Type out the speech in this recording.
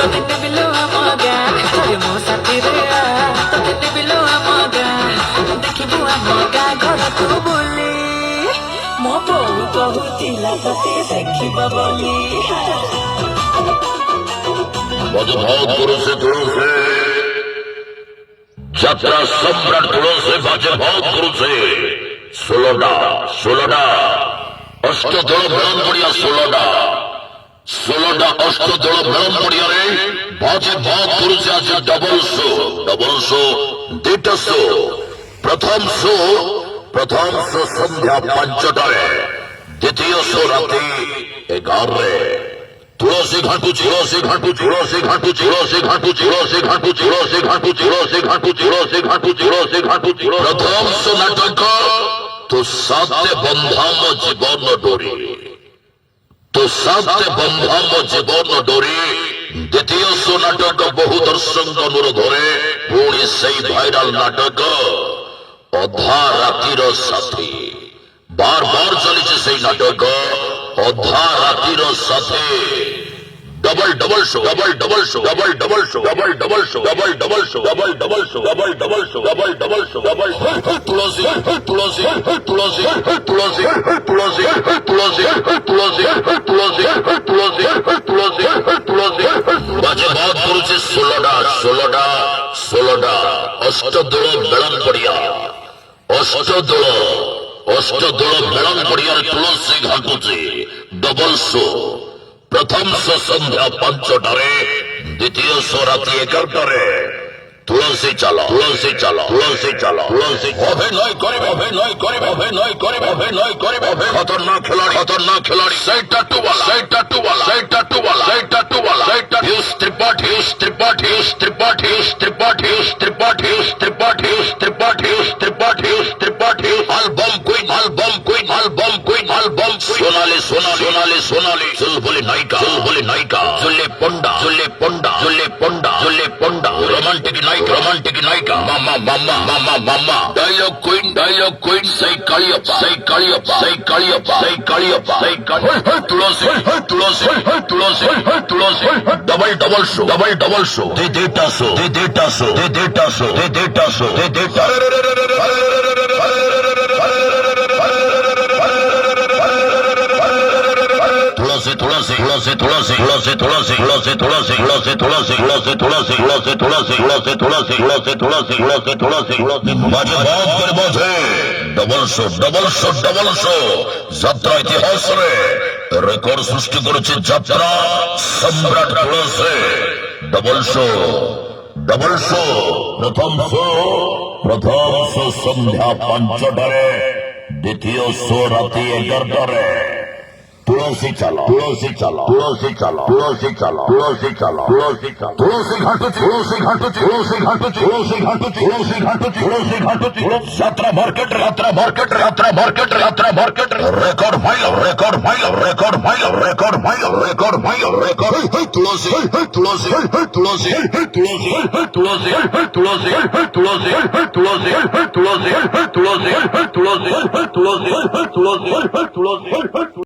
তোতে দেবিলো আমগা তোরে মো সাথীরে তোতে দেবিলো আমগা দেখিবু আমগা ঘরকু বুলি ମୋ ବୋଉ କହୁଥିଲା ତତେ ଦେଖିବ ବୋଲି बहुत गुरु से यात्रा सम्राट गुरु से बाजे बहुत गुरु से 16টা অষ্টদল মেলন পড়িয়া 16টা অষ্টদল মেলন পড়িয়ারে বাজে বহুত গুরু से आज डबल शो 2টা শো প্রথম শো সন্ধ্যা 5টায় দ্বিতীয় শো রাতে 11টায় तुलसी घाटू प्रथम सो नाटक तो साते बंधाम जीवन डोरी द्वितीय सो नाटक बहु दर्शक अनुरोधरे पुणी से भाइराल नाटक अधा रातिर साथी बार चली से नाटक अधा रातिर साथे डबल शो तुलसी बाजे बहुत पुरुष 16টা अष्टदल मेलन पड़िया अष्टदल मेलन पड़िया तुलसी घाटुचे डबल शो प्रथम शो सन्ध्या 5টায় द्वितीय शो राति 11টায় तुलसी चलो अभिनय करे खतरनाक खिलाड़ी सही टट्टू वाला ह्यूज त्रिपाठी एल्बम क्वीन सोनाली चुलबुली नायिका जुल्ले पंडा रोमांटिक नायिका मामा डायलॉग क्वीन सही कालियप्पा तुलसी डबल शो देटा शो डबल शो যাত্রা ইতিহাস রেকর্ড সৃষ্টি করেছে যাত্রা সম্রাট তুলসী डबल शो प्रथम शो सन्ध्या 5টায় द्वितीय शो राति 11টায় तुलसी चलो यात्रा मार्केट रेकॉर्ड तुलसी